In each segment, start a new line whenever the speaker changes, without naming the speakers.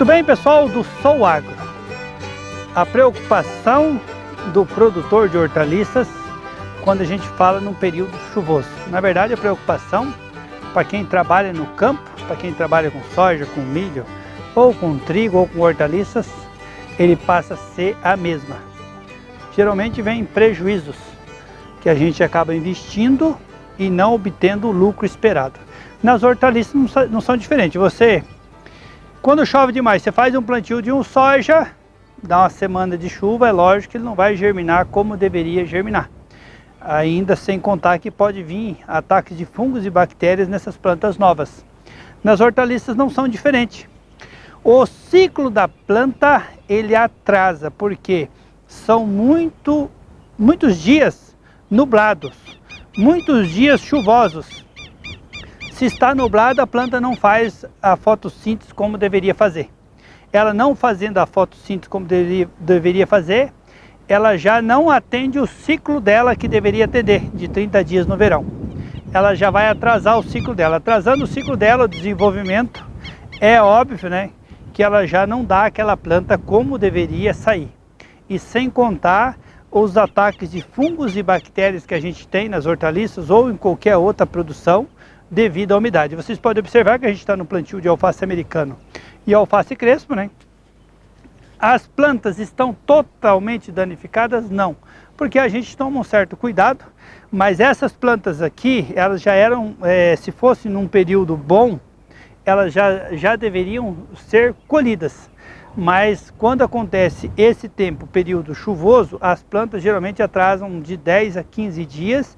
Muito bem, pessoal do Sou Agro. A preocupação do produtor de hortaliças quando a gente fala num período chuvoso. Na verdade, a preocupação para quem trabalha no campo, para quem trabalha com soja, com milho, ou com trigo, ou com hortaliças, ele passa a ser a mesma. Geralmente vem prejuízos que a gente acaba investindo e não obtendo o lucro esperado. Nas hortaliças não são diferentes. Você, quando chove demais, você faz um plantio de soja, dá uma semana de chuva, é lógico que ele não vai germinar como deveria germinar. Ainda sem contar que pode vir ataques de fungos e bactérias nessas plantas novas. Nas hortaliças não são diferentes. O ciclo da planta, ele atrasa, porque são muitos dias nublados, muitos dias chuvosos. Se está nublado, a planta não faz a fotossíntese como deveria fazer. Ela não fazendo a fotossíntese como deveria fazer, ela já não atende o ciclo dela que deveria atender, de 30 dias no verão. Ela já vai atrasar o ciclo dela. Atrasando o ciclo dela, o desenvolvimento, é óbvio, né, que ela já não dá aquela planta como deveria sair. E sem contar os ataques de fungos e bactérias que a gente tem nas hortaliças ou em qualquer outra produção devido à umidade. Vocês podem observar que a gente está no plantio de alface americano e alface crespo, né? As plantas estão totalmente danificadas? Não, porque a gente toma um certo cuidado, mas essas plantas aqui, elas já eram, se fosse num período bom, elas já deveriam ser colhidas. Mas quando acontece esse tempo, período chuvoso, as plantas geralmente atrasam de 10 a 15 dias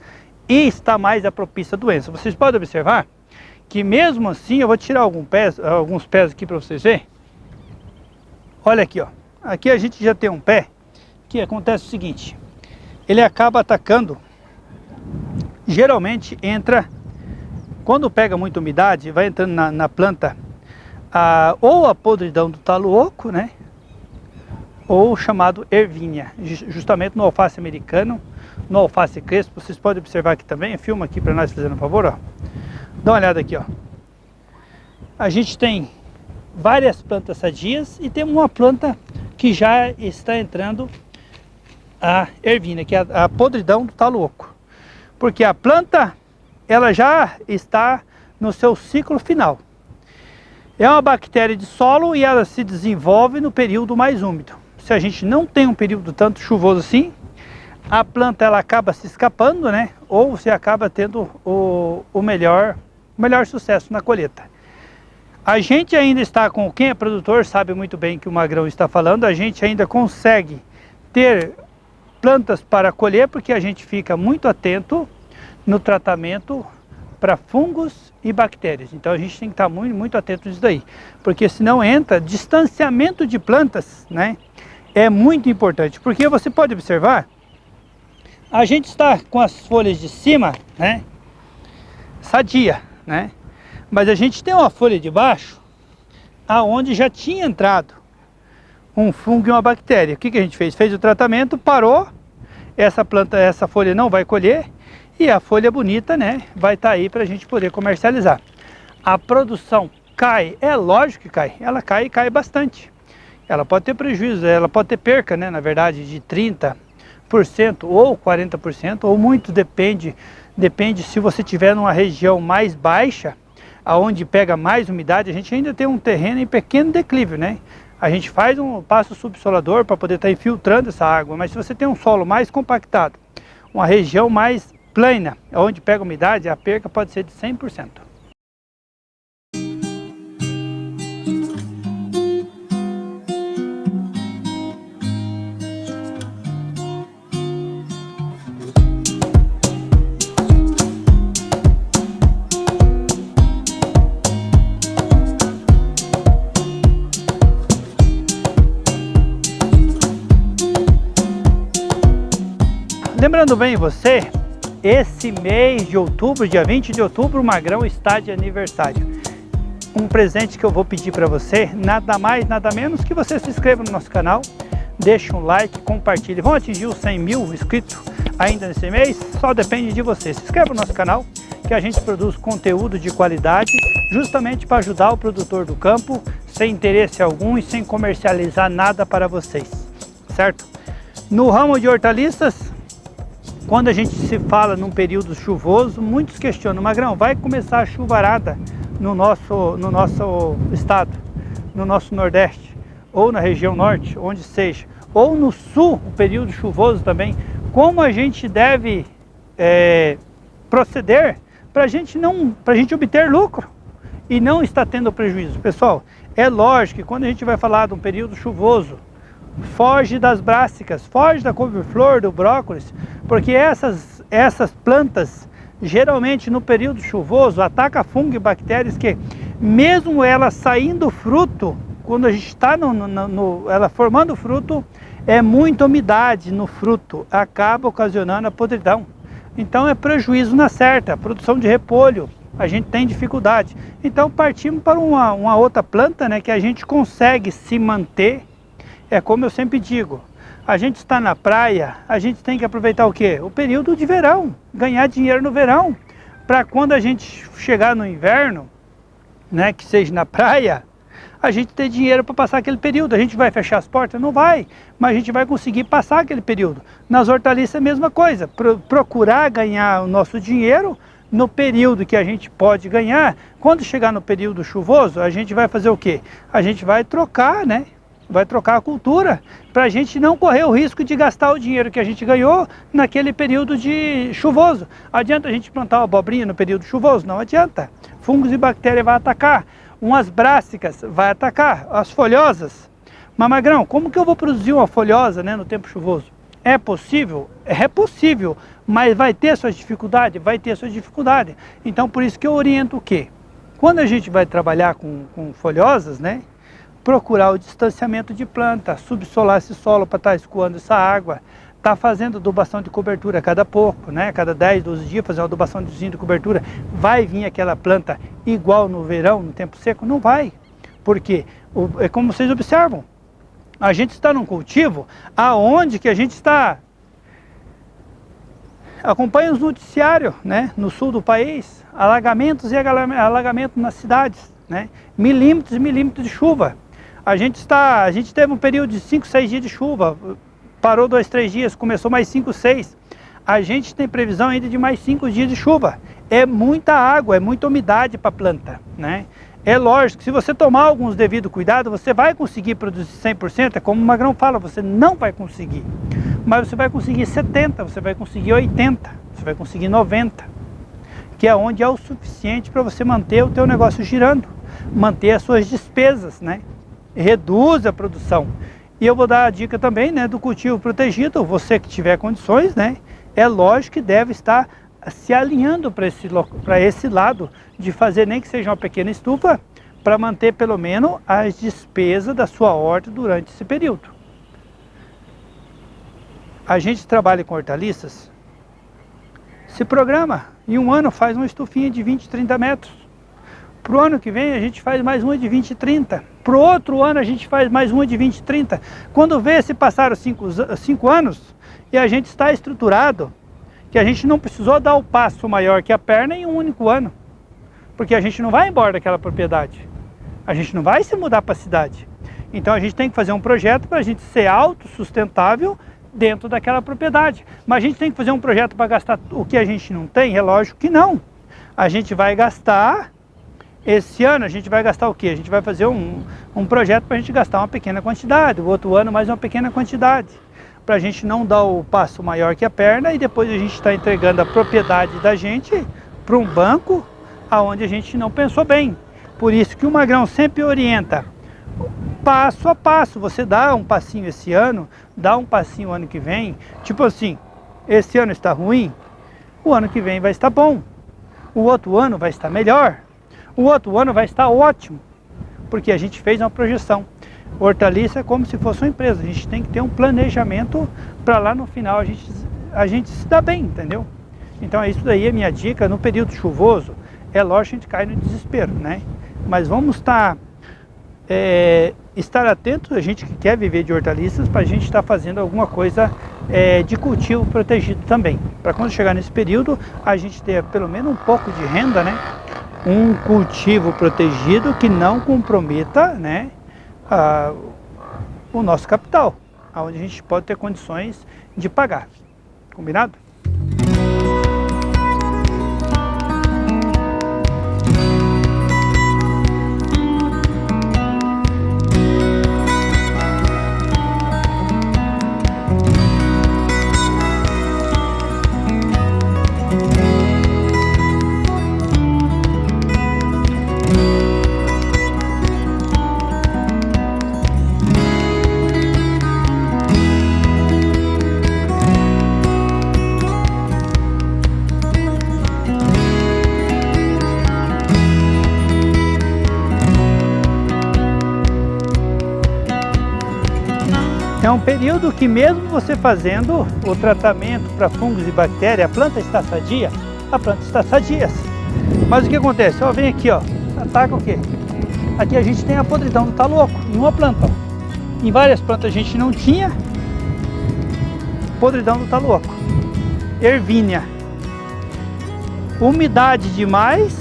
e está mais a propícia a doença. Vocês podem observar que mesmo assim, eu vou tirar alguns pés aqui para vocês verem. Olha aqui, ó. Aqui a gente já tem um pé que acontece o seguinte. Ele acaba atacando, geralmente entra, quando pega muita umidade, vai entrando na planta ou a podridão do talo oco, né? Ou o chamado ervínia, justamente no alface americano, no alface crespo. Vocês podem observar aqui também, filma aqui para nós fazendo um favor, ó. Dá uma olhada aqui, ó. A gente tem várias plantas sadias e temos uma planta que já está entrando a ervínia, que é a podridão do talo oco. Porque a planta, ela já está no seu ciclo final. É uma bactéria de solo e ela se desenvolve no período mais úmido. Se a gente não tem um período tanto chuvoso assim, a planta ela acaba se escapando, né? Ou você acaba tendo o melhor sucesso na colheita. A gente ainda está com, quem é produtor sabe muito bem que o Magrão está falando, a gente ainda consegue ter plantas para colher, porque a gente fica muito atento no tratamento para fungos e bactérias. Então a gente tem que estar muito atento nisso daí, porque senão entra distanciamento de plantas, né? É muito importante, porque você pode observar, a gente está com as folhas de cima, né, sadia, né? Mas a gente tem uma folha de baixo, aonde já tinha entrado um fungo e uma bactéria. O que a gente fez? Fez o tratamento, parou, essa folha não vai colher, e a folha bonita, né, vai estar aí para a gente poder comercializar. A produção cai, é lógico que cai, ela cai e cai bastante. Ela pode ter prejuízo, ela pode ter perca, né, na verdade, de 30% ou 40%, ou muito, depende se você tiver numa região mais baixa, aonde pega mais umidade. A gente ainda tem um terreno em pequeno declive, né? A gente passa o subsolador para poder estar infiltrando essa água, mas se você tem um solo mais compactado, uma região mais plana, onde pega umidade, a perca pode ser de 100%. Lembrando bem você, esse mês de outubro, dia 20 de outubro, o Magrão está de aniversário. Um presente que eu vou pedir para você, nada mais, nada menos que você se inscreva no nosso canal, deixe um like, compartilhe. Vão atingir os 100 mil inscritos ainda nesse mês? Só depende de você. Se inscreva no nosso canal, que a gente produz conteúdo de qualidade, justamente para ajudar o produtor do campo, sem interesse algum e sem comercializar nada para vocês, certo? No ramo de hortaliças, quando a gente se fala num período chuvoso, muitos questionam: Magrão, vai começar a chuvarada no nosso estado, no nosso Nordeste, ou na região Norte, onde seja, ou no Sul, o período chuvoso também, como a gente deve proceder para a gente obter lucro e não estar tendo prejuízo? Pessoal, é lógico que quando a gente vai falar de um período chuvoso, foge das brássicas, foge da couve-flor, do brócolis, porque essas plantas, geralmente no período chuvoso, atacam fungo e bactérias que, mesmo ela saindo fruto, quando a gente está ela formando fruto, é muita umidade no fruto, acaba ocasionando a podridão. Então é prejuízo na certa, produção de repolho, a gente tem dificuldade. Então partimos para uma outra planta, né, que a gente consegue se manter. É como eu sempre digo, a gente está na praia, a gente tem que aproveitar o quê? O período de verão, ganhar dinheiro no verão, para quando a gente chegar no inverno, né, que seja na praia, a gente ter dinheiro para passar aquele período. A gente vai fechar as portas? Não vai, mas a gente vai conseguir passar aquele período. Nas hortaliças é a mesma coisa, procurar ganhar o nosso dinheiro no período que a gente pode ganhar. Quando chegar no período chuvoso, a gente vai fazer o quê? A gente vai trocar, né? Vai trocar a cultura, para a gente não correr o risco de gastar o dinheiro que a gente ganhou naquele período de chuvoso. Adianta a gente plantar uma abobrinha no período chuvoso? Não adianta. Fungos e bactérias vão atacar, umas brássicas vai atacar, as folhosas. Mas Magrão, como que eu vou produzir uma folhosa, né, no tempo chuvoso? É possível? É possível, mas vai ter suas dificuldades? Vai ter suas dificuldades. Então por isso que eu oriento o quê? Quando a gente vai trabalhar com folhosas, né, procurar o distanciamento de planta, subsolar esse solo para estar escoando essa água, tá fazendo adubação de cobertura a cada pouco, né? Cada 10, 12 dias fazer uma adubação de cobertura. Vai vir aquela planta igual no verão, no tempo seco? Não vai. Porque é como vocês observam, a gente está num cultivo aonde que a gente está, acompanha os noticiários, né? No sul do país, alagamentos e alagamentos nas cidades, né? Milímetros e milímetros de chuva. A gente teve um período de 5, 6 dias de chuva, parou 2, 3 dias, começou mais 5, 6. A gente tem previsão ainda de mais 5 dias de chuva. É muita água, é muita umidade para a planta, né? É lógico que se você tomar alguns devidos cuidados, você vai conseguir produzir 100%, é como o Magrão fala, você não vai conseguir. Mas você vai conseguir 70%, você vai conseguir 80%, você vai conseguir 90%, que é onde é o suficiente para você manter o teu negócio girando, manter as suas despesas, né? Reduz a produção. E eu vou dar a dica também, né, do cultivo protegido. Você que tiver condições, né, é lógico que deve estar se alinhando para esse lado de fazer nem que seja uma pequena estufa para manter pelo menos as despesas da sua horta durante esse período. A gente trabalha com hortaliças, se programa, em um ano faz uma estufinha de 20, 30 metros. Para o ano que vem a gente faz mais uma de 20, 30. Para o outro ano a gente faz mais uma de 20, 30. Quando vê, se passaram 5 anos e a gente está estruturado, que a gente não precisou dar o passo maior que a perna em um único ano. Porque a gente não vai embora daquela propriedade. A gente não vai se mudar para a cidade. Então a gente tem que fazer um projeto para a gente ser autossustentável dentro daquela propriedade. Mas a gente tem que fazer um projeto para gastar o que a gente não tem? É lógico que não. A gente vai gastar... Esse ano a gente vai gastar o quê? A gente vai fazer um projeto para a gente gastar uma pequena quantidade, o outro ano mais uma pequena quantidade, para a gente não dar o passo maior que a perna e depois a gente está entregando a propriedade da gente para um banco aonde a gente não pensou bem. Por isso que o Magrão sempre orienta, passo a passo, você dá um passinho esse ano, dá um passinho o ano que vem, tipo assim, esse ano está ruim, o ano que vem vai estar bom, o outro ano vai estar melhor. O outro ano vai estar ótimo, porque a gente fez uma projeção. Hortaliça é como se fosse uma empresa, a gente tem que ter um planejamento para lá no final a gente se dar bem, entendeu? Então é isso daí, a minha dica. No período chuvoso, é lógico que a gente cai no desespero, né? Mas vamos estar atentos, a gente que quer viver de hortaliças, para a gente estar fazendo alguma coisa de cultivo protegido também. Para quando chegar nesse período, a gente ter pelo menos um pouco de renda, né? um cultivo protegido que não comprometa, né, o nosso capital, onde a gente pode ter condições de pagar. Combinado? É um período que mesmo você fazendo o tratamento para fungos e bactérias, a planta está sadia, a planta está sadia. Mas o que acontece? Ó, vem aqui, ó, ataca o quê? Aqui a gente tem a podridão do talo-oco em uma planta, ó. Em várias plantas a gente não tinha podridão do talo-oco. Ervínia. Umidade demais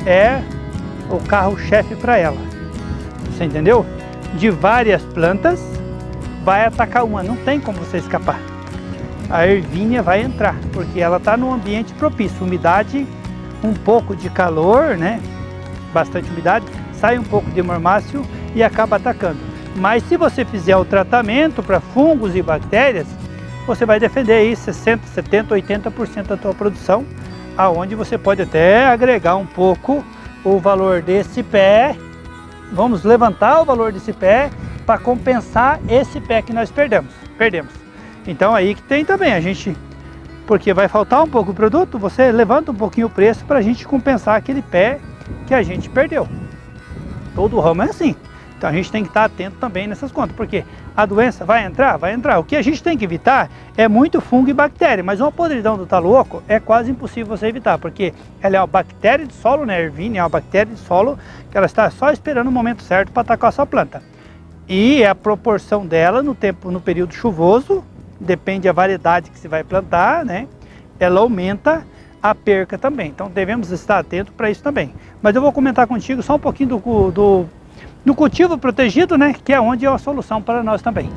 é o carro-chefe para ela. Você entendeu? De várias plantas, vai atacar uma, não tem como você escapar. A ervínia vai entrar, porque ela está num ambiente propício, umidade, um pouco de calor, né? Bastante umidade, sai um pouco de mormáceo e acaba atacando. Mas se você fizer o tratamento para fungos e bactérias, você vai defender aí 60%, 70%, 80% da tua produção, aonde você pode até agregar um pouco o valor desse pé. Vamos levantar o valor desse pé para compensar esse pé que nós perdemos. Então aí que tem também a gente, porque vai faltar um pouco o produto, você levanta um pouquinho o preço para a gente compensar aquele pé que a gente perdeu. Todo ramo é assim. Então a gente tem que estar atento também nessas contas, porque a doença vai entrar, vai entrar. O que a gente tem que evitar é muito fungo e bactéria, mas uma podridão do talo-oco é quase impossível você evitar, porque ela é uma bactéria de solo, né? Ervínia é uma bactéria de solo que ela está só esperando o momento certo para atacar a sua planta. E a proporção dela no período chuvoso, depende da variedade que você vai plantar, né? Ela aumenta a perca também. Então devemos estar atentos para isso também. Mas eu vou comentar contigo só um pouquinho do cultivo protegido, né? Que é onde é a solução para nós também.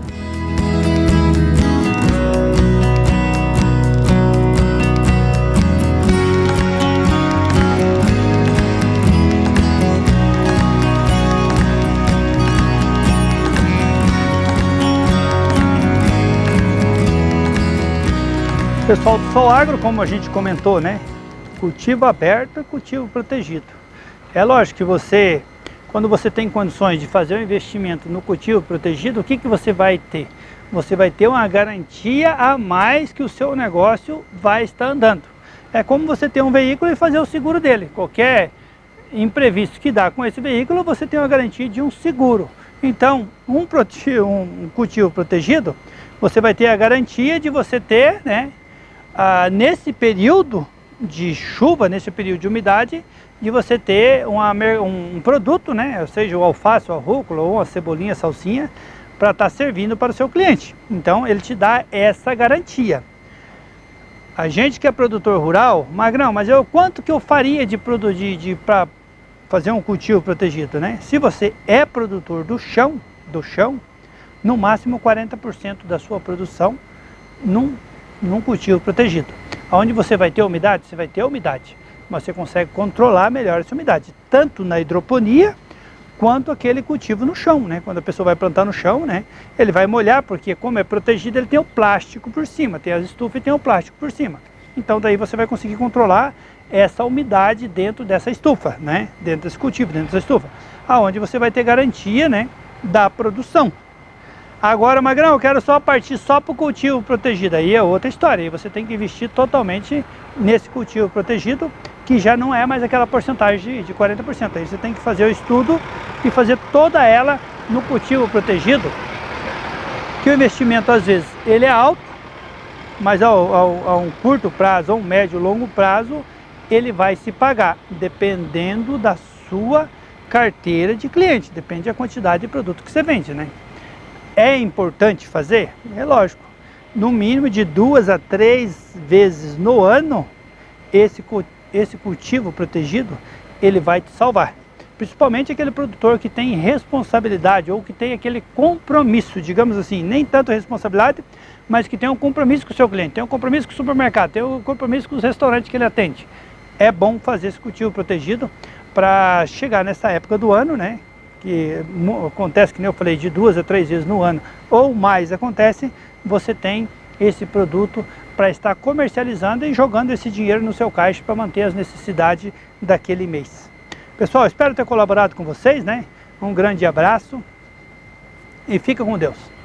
Pessoal do Sol Agro, como a gente comentou, né? Cultivo aberto e cultivo protegido. É lógico que você, quando você tem condições de fazer um investimento no cultivo protegido, o que você vai ter? Você vai ter uma garantia a mais que o seu negócio vai estar andando. É como você ter um veículo e fazer o seguro dele. Qualquer imprevisto que dá com esse veículo, você tem uma garantia de um seguro. Então, um cultivo protegido, você vai ter a garantia de você ter, né? Nesse período de chuva, nesse período de umidade, de você ter um produto, né? Ou seja, o alface, o rúcula ou a cebolinha, a salsinha, para estar servindo para o seu cliente. Então, ele te dá essa garantia. A gente que é produtor rural, Magrão, mas quanto que eu faria para fazer um cultivo protegido, né? Se você é produtor do chão, no máximo 40% da sua produção num cultivo protegido. Onde você vai ter umidade? Você vai ter umidade, mas você consegue controlar melhor essa umidade, tanto na hidroponia, quanto aquele cultivo no chão, né? Quando a pessoa vai plantar no chão, né? Ele vai molhar, porque como é protegido, ele tem o plástico por cima, tem as estufas e tem o plástico por cima. Então daí você vai conseguir controlar essa umidade dentro dessa estufa, né? Dentro desse cultivo, dentro dessa estufa, aonde você vai ter garantia, né? Da produção. Agora, Magrão, eu quero só partir só para o cultivo protegido. Aí é outra história. Aí você tem que investir totalmente nesse cultivo protegido, que já não é mais aquela porcentagem de 40%. Aí você tem que fazer o estudo e fazer toda ela no cultivo protegido, que o investimento às vezes ele é alto, mas a um curto prazo, a um médio, longo prazo, ele vai se pagar, dependendo da sua carteira de cliente, depende da quantidade de produto que você vende, né? É importante fazer? É lógico. No mínimo de 2 a 3 vezes no ano, esse cultivo protegido, ele vai te salvar. Principalmente aquele produtor que tem responsabilidade ou que tem aquele compromisso, digamos assim, nem tanto responsabilidade, mas que tem um compromisso com o seu cliente, tem um compromisso com o supermercado, tem um compromisso com os restaurantes que ele atende. É bom fazer esse cultivo protegido para chegar nessa época do ano, né? Que acontece, que nem eu falei, de 2 a 3 vezes no ano ou mais acontece, você tem esse produto para estar comercializando e jogando esse dinheiro no seu caixa para manter as necessidades daquele mês. Pessoal, espero ter colaborado com vocês, né? Um grande abraço e fica com Deus.